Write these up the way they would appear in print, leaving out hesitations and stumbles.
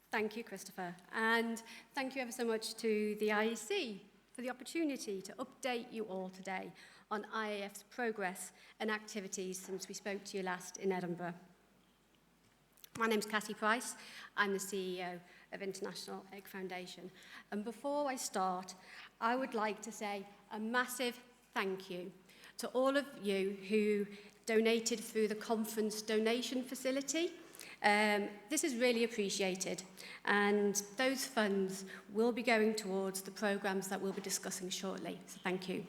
Thank you, Christopher. And thank you ever so much to the IEC for the opportunity to update you all today on IEF's progress and activities since we spoke to you last in Edinburgh. My name's Cassy Price. I'm the CEO of International Egg Foundation. And before I start, I would like to say a massive thank you to all of you who donated through the conference donation facility. This is really appreciated, and those funds will be going towards the programmes that we'll be discussing shortly, so thank you.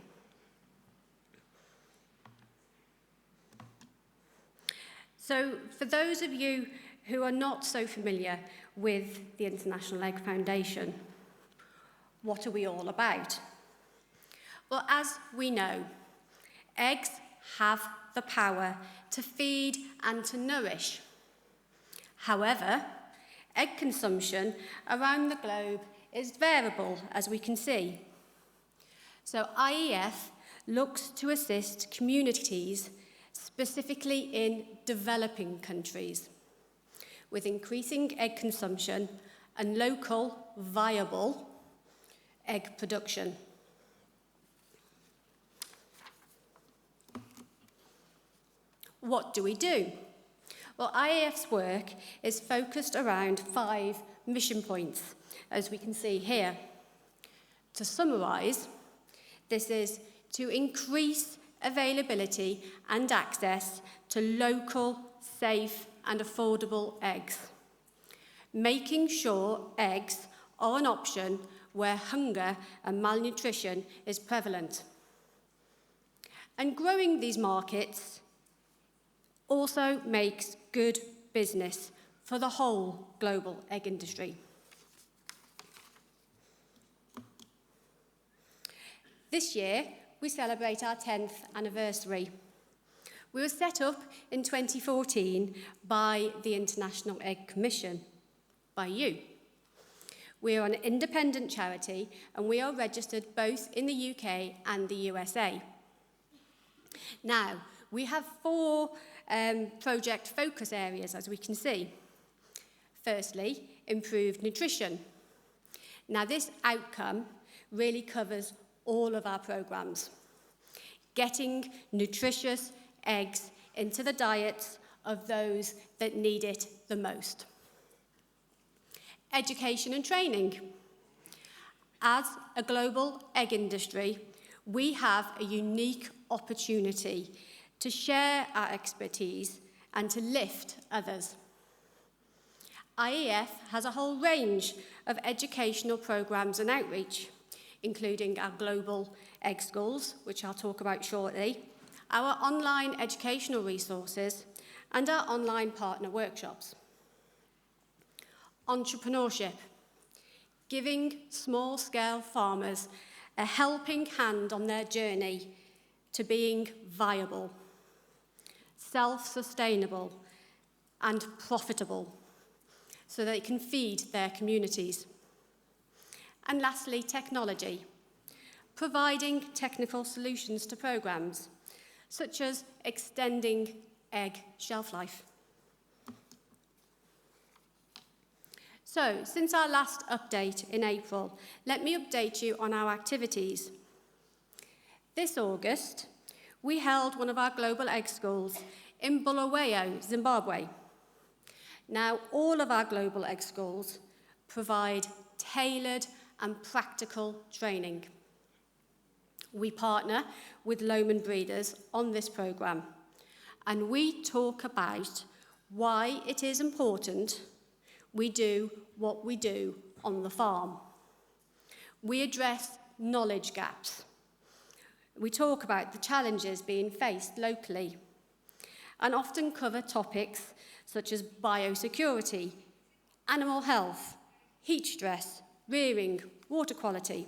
So for those of you who are not so familiar with the International Egg Foundation, what are we all about? Well, as we know, eggs have the power to feed and to nourish. However, egg consumption around the globe is variable, as we can see. So IEF looks to assist communities, specifically in developing countries, with increasing egg consumption and local, viable egg production. What do we do? Well, IEF's work is focused around 5 mission points, as we can see here. To summarise, this is to increase availability and access to local, safe and affordable eggs, making sure eggs are an option where hunger and malnutrition is prevalent, and growing these markets also makes good business for the whole global egg industry. This year, we celebrate our 10th anniversary. We were set up in 2014 by the International Egg Commission, by you. We are an independent charity, and we are registered both in the UK and the USA. Now, we have 4 project focus areas, as we can see. Firstly, improved nutrition. Now, this outcome really covers all of our programmes, getting nutritious eggs into the diets of those that need it the most. Education and training. As a global egg industry, we have a unique opportunity to share our expertise and to lift others. IEF has a whole range of educational programmes and outreach, including our global egg schools, which I'll talk about shortly, our online educational resources, and our online partner workshops. Entrepreneurship, giving small-scale farmers a helping hand on their journey to being viable, self-sustainable, and profitable, so they can feed their communities. And lastly, technology, providing technical solutions to programmes, such as extending egg shelf life. So, since our last update in April, let me update you on our activities. This August, we held one of our global egg schools in Bulawayo, Zimbabwe. Now, all of our global egg schools provide tailored and practical training. We partner with Lohmann breeders on this programme, and we talk about why it is important we do what we do on the farm. We address knowledge gaps. We talk about the challenges being faced locally, and often cover topics such as biosecurity, animal health, heat stress, rearing, water quality.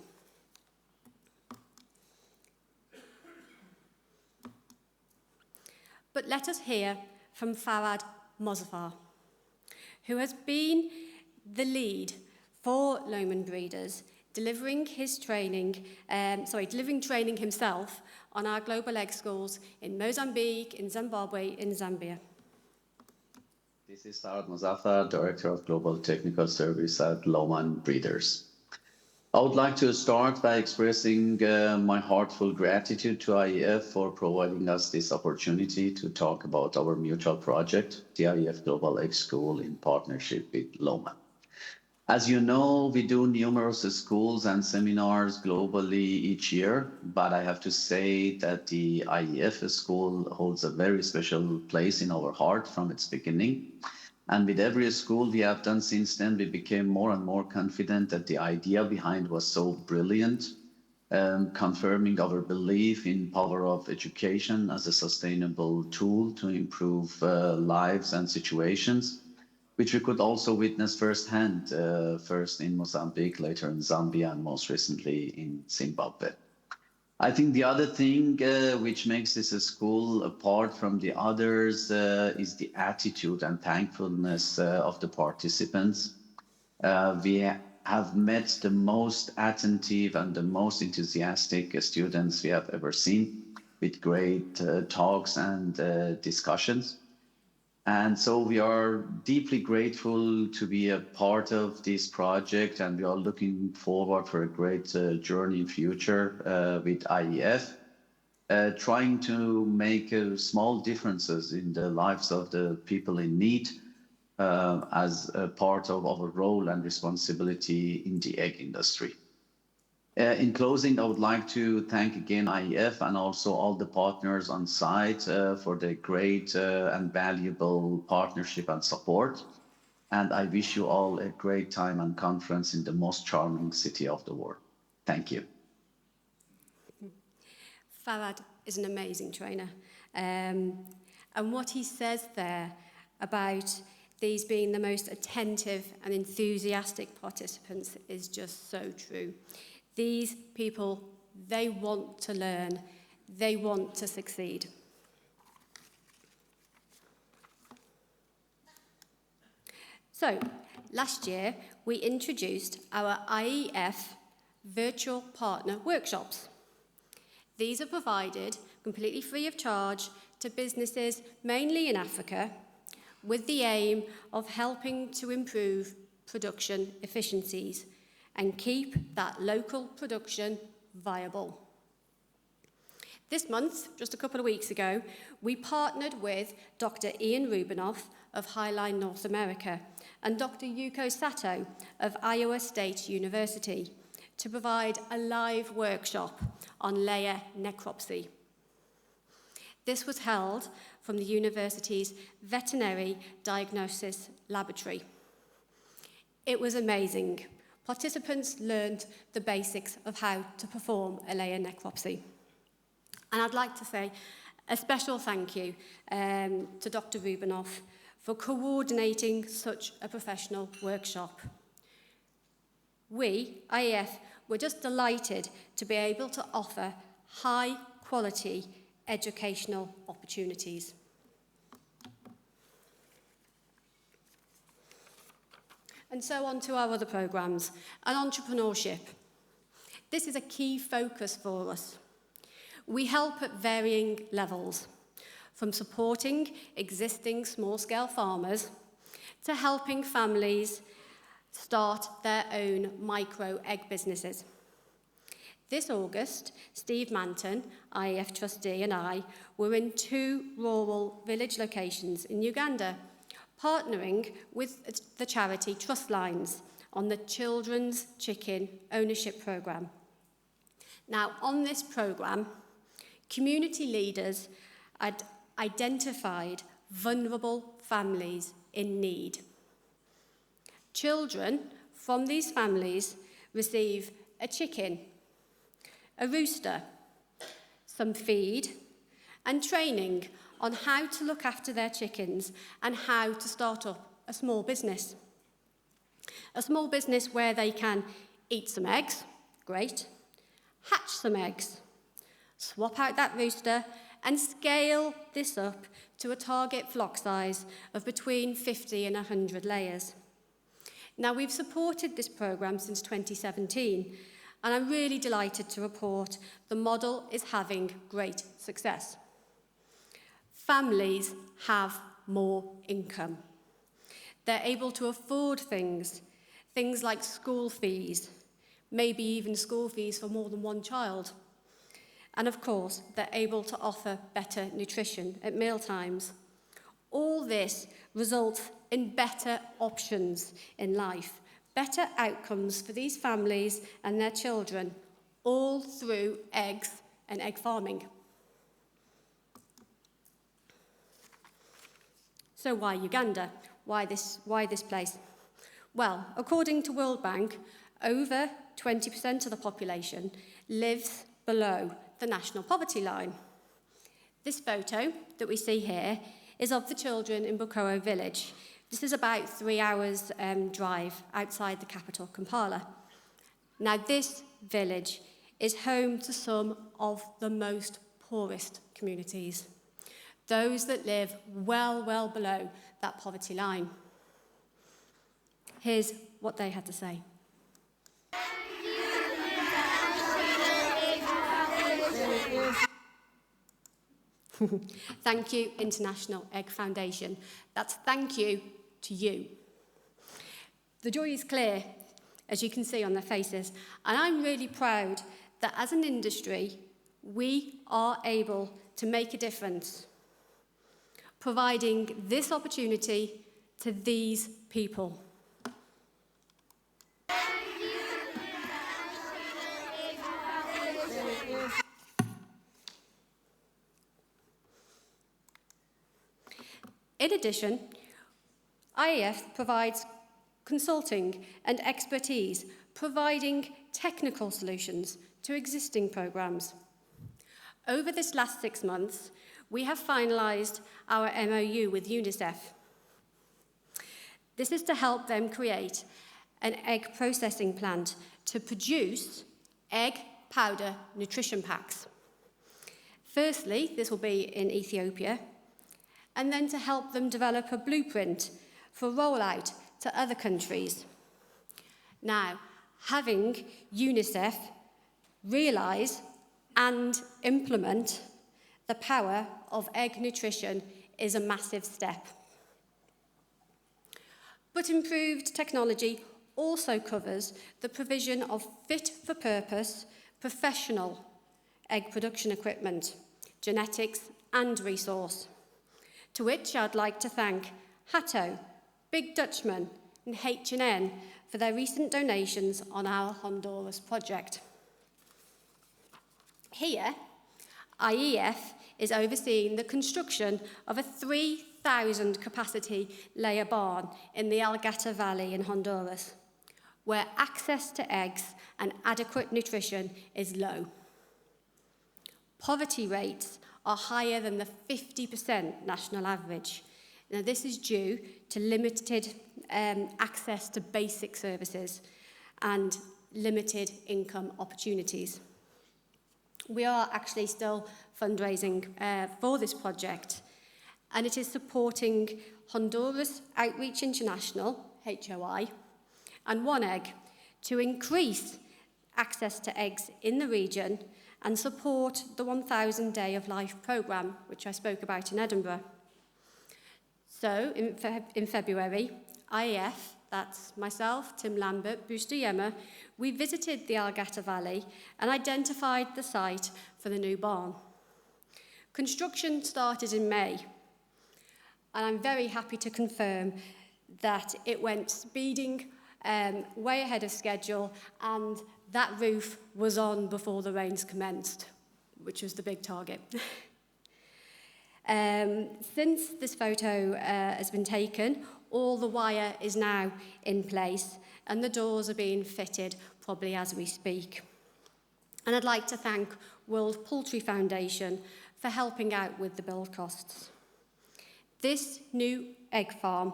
But let us hear from Farad Mozaffar, who has been the lead for Lohmann breeders, delivering training himself on our global egg schools in Mozambique, in Zimbabwe, in Zambia. This is Saad Muzaffar, Director of Global Technical Service at Lohmann Breeders. I would like to start by expressing my heartfelt gratitude to IEF for providing us this opportunity to talk about our mutual project, the IEF Global X School, in partnership with Lohmann. As you know, we do numerous schools and seminars globally each year, but I have to say that the IEF school holds a very special place in our heart from its beginning. And with every school we have done since then, we became more and more confident that the idea behind was so brilliant, confirming our belief in power of education as a sustainable tool to improve lives and situations, which we could also witness firsthand, first in Mozambique, later in Zambia, and most recently in Zimbabwe. I think the other thing which makes this a school apart from the others is the attitude and thankfulness of the participants. We have met the most attentive and the most enthusiastic students we have ever seen, with great talks and discussions. And so we are deeply grateful to be a part of this project, and we are looking forward for a great journey in future with IEF, trying to make small differences in the lives of the people in need as a part of our role and responsibility in the egg industry. In closing, I would like to thank again IEF and also all the partners on site for the great and valuable partnership and support. And I wish you all a great time and conference in the most charming city of the world. Thank you. Farad is an amazing trainer. And what he says there about these being the most attentive and enthusiastic participants is just so true. These people, they want to learn, they want to succeed. So, last year we introduced our IEF virtual partner workshops. These are provided completely free of charge to businesses mainly in Africa, with the aim of helping to improve production efficiencies and keep that local production viable. This month, just a couple of weeks ago, we partnered with Dr. Ian Rubinoff of Highline North America and Dr. Yuko Sato of Iowa State University to provide a live workshop on layer necropsy. This was held from the university's Veterinary Diagnosis Laboratory. It was amazing. Participants learned the basics of how to perform a layer necropsy. And I'd like to say a special thank you to Dr. Rubinoff for coordinating such a professional workshop. We, IEF, were just delighted to be able to offer high-quality educational opportunities. And so on to our other programmes, and entrepreneurship. This is a key focus for us. We help at varying levels, from supporting existing small-scale farmers to helping families start their own micro-egg businesses. This August, Steve Manton, IEF trustee, and I were in 2 rural village locations in Uganda, partnering with the charity Trustlines on the Children's Chicken Ownership Programme. Now, on this programme, community leaders had identified vulnerable families in need. Children from these families receive a chicken, a rooster, some feed, and training on how to look after their chickens and how to start up a small business. A small business where they can eat some eggs, great, hatch some eggs, swap out that rooster, and scale this up to a target flock size of between 50 and 100 layers. Now, we've supported this programme since 2017, and I'm really delighted to report the model is having great success. Families have more income. They're able to afford things like school fees, maybe even school fees for more than one child. And of course, they're able to offer better nutrition at mealtimes. All this results in better options in life, better outcomes for these families and their children, all through eggs and egg farming. So why Uganda? Why this place? Well, according to World Bank, over 20% of the population lives below the national poverty line. This photo that we see here is of the children in Bukowo village. This is about 3 hours drive outside the capital, Kampala. Now, this village is home to some of the most poorest communities, those that live well below that poverty line. Here's what they had to say. Thank you, International Egg Foundation. That's thank you to you. The joy is clear, as you can see on their faces, and I'm really proud that as an industry, we are able to make a difference, providing this opportunity to these people. In addition, IEF provides consulting and expertise, providing technical solutions to existing programmes. Over this last 6 months, we have finalised our MOU with UNICEF. This is to help them create an egg processing plant to produce egg powder nutrition packs. Firstly, this will be in Ethiopia, and then to help them develop a blueprint for rollout to other countries. Now, having UNICEF realise and implement the power of egg nutrition is a massive step. But improved technology also covers the provision of fit-for-purpose, professional egg production equipment, genetics and resource, to which I'd like to thank Hatto, Big Dutchman and H&N for their recent donations on our Honduras project. Here, IEF is overseeing the construction of a 3,000 capacity layer barn in the Algata Valley in Honduras, where access to eggs and adequate nutrition is low. Poverty rates are higher than the 50% national average. Now, this is due to limited access to basic services and limited income opportunities. We are actually still fundraising for this project, and it is supporting Honduras Outreach International, HOI, and One Egg to increase access to eggs in the region and support the 1,000 Day of Life programme, which I spoke about in Edinburgh. So, in February, IEF, that's myself, Tim Lambert, Buster Yemmer, we visited the Algata Valley and identified the site for the new barn. Construction started in May, and I'm very happy to confirm that it went speeding way ahead of schedule, and that roof was on before the rains commenced, which was the big target. Since this photo has been taken, all the wire is now in place, and the doors are being fitted probably as we speak. And I'd like to thank World Poultry Foundation for helping out with the build costs. This new egg farm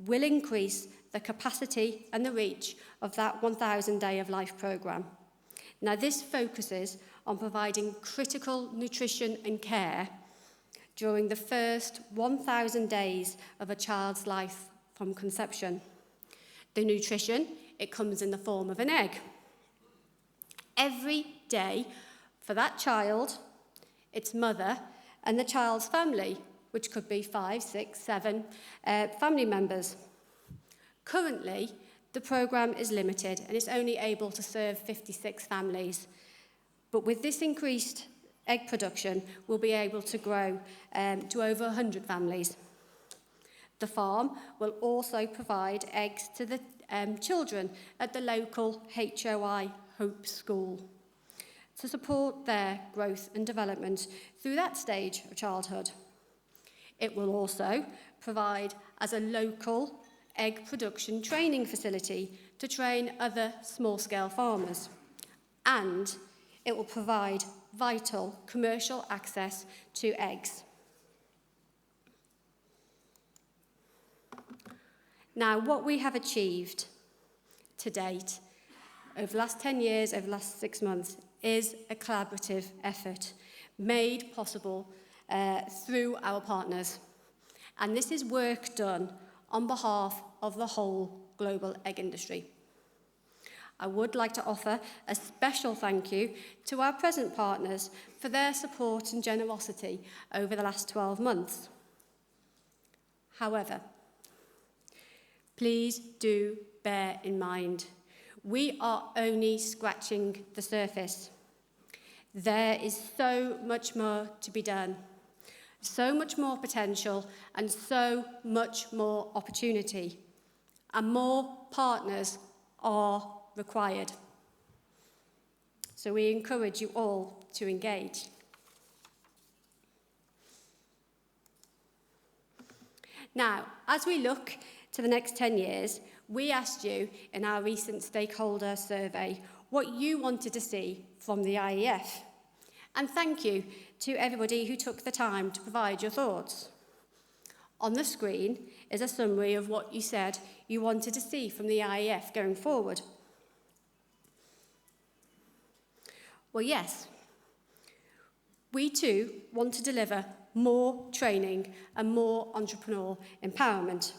will increase the capacity and the reach of that 1,000 Day of Life programme. Now, this focuses on providing critical nutrition and care during the first 1,000 days of a child's life from conception. The nutrition, it comes in the form of an egg. Every day for that child, its mother, and the child's family, which could be 5, 6, 7 family members. Currently, the programme is limited and it's only able to serve 56 families. But with this increased egg production, we'll be able to grow to over 100 families. The farm will also provide eggs to the children at the local HOI Hope School to support their growth and development through that stage of childhood. It will also provide as a local egg production training facility to train other small-scale farmers, and it will provide vital commercial access to eggs. Now, what we have achieved to date over the last 10 years, over the last 6 months, is a collaborative effort made possible through our partners. And this is work done on behalf of the whole global egg industry. I would like to offer a special thank you to our present partners for their support and generosity over the last 12 months. However, please do bear in mind, we are only scratching the surface. There is so much more to be done, so much more potential, and so much more opportunity. And more partners are required. So we encourage you all to engage. Now, as we look to the next 10 years, we asked you in our recent stakeholder survey what you wanted to see from the IEF. And thank you to everybody who took the time to provide your thoughts. On the screen is a summary of what you said you wanted to see from the IEF going forward. Well, yes, we too want to deliver more training and more entrepreneur empowerment.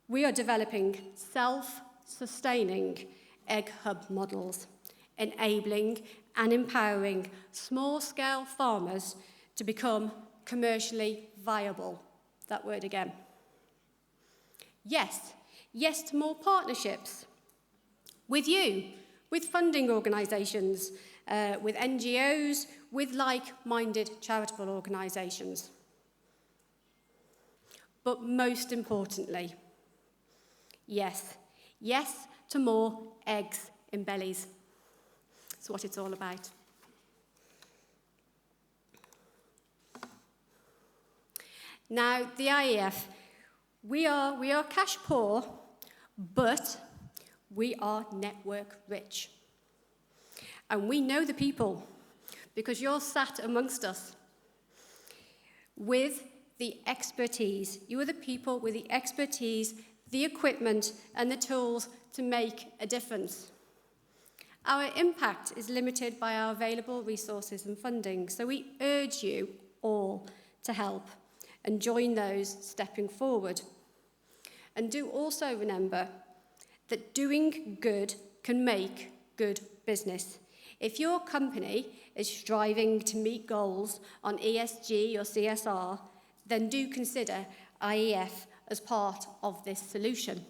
We are developing self-sustaining egg hub models, enabling and empowering small-scale farmers to become commercially viable. That word again. Yes, yes to more partnerships with you, with funding organisations, with NGOs, with like-minded charitable organisations. But most importantly, yes, yes to more eggs in bellies. That's what it's all about. Now, the IEF, we are cash poor, but we are network rich. And we know the people, because you're sat amongst us with the expertise. You are the people with the expertise, the equipment, and the tools to make a difference. Our impact is limited by our available resources and funding, so we urge you all to help and join those stepping forward. And do also remember that doing good can make good business. If your company is striving to meet goals on ESG or CSR, then do consider IEF as part of this solution.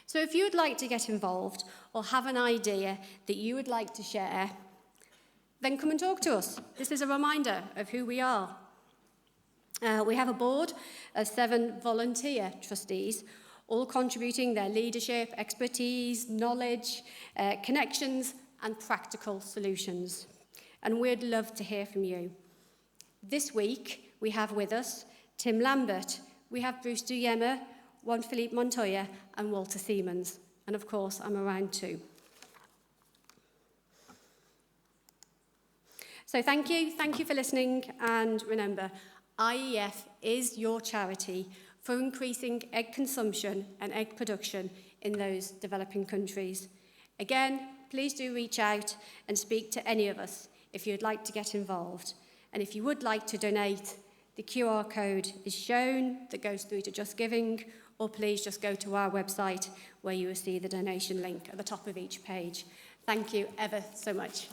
So if you would like to get involved or have an idea that you would like to share, then come and talk to us. This is a reminder of who we are. We have a board of 7 volunteer trustees, all contributing their leadership, expertise, knowledge, connections, and practical solutions. And we'd love to hear from you. This week, we have with us Tim Lambert, we have Bruce Duyema, Juan Philippe Montoya, and Walter Siemens. And of course, I'm around too. So thank you for listening, and remember, IEF is your charity for increasing egg consumption and egg production in those developing countries. Again, please do reach out and speak to any of us if you'd like to get involved. And if you would like to donate, the QR code is shown that goes through to Just Giving, or please just go to our website where you will see the donation link at the top of each page. Thank you ever so much.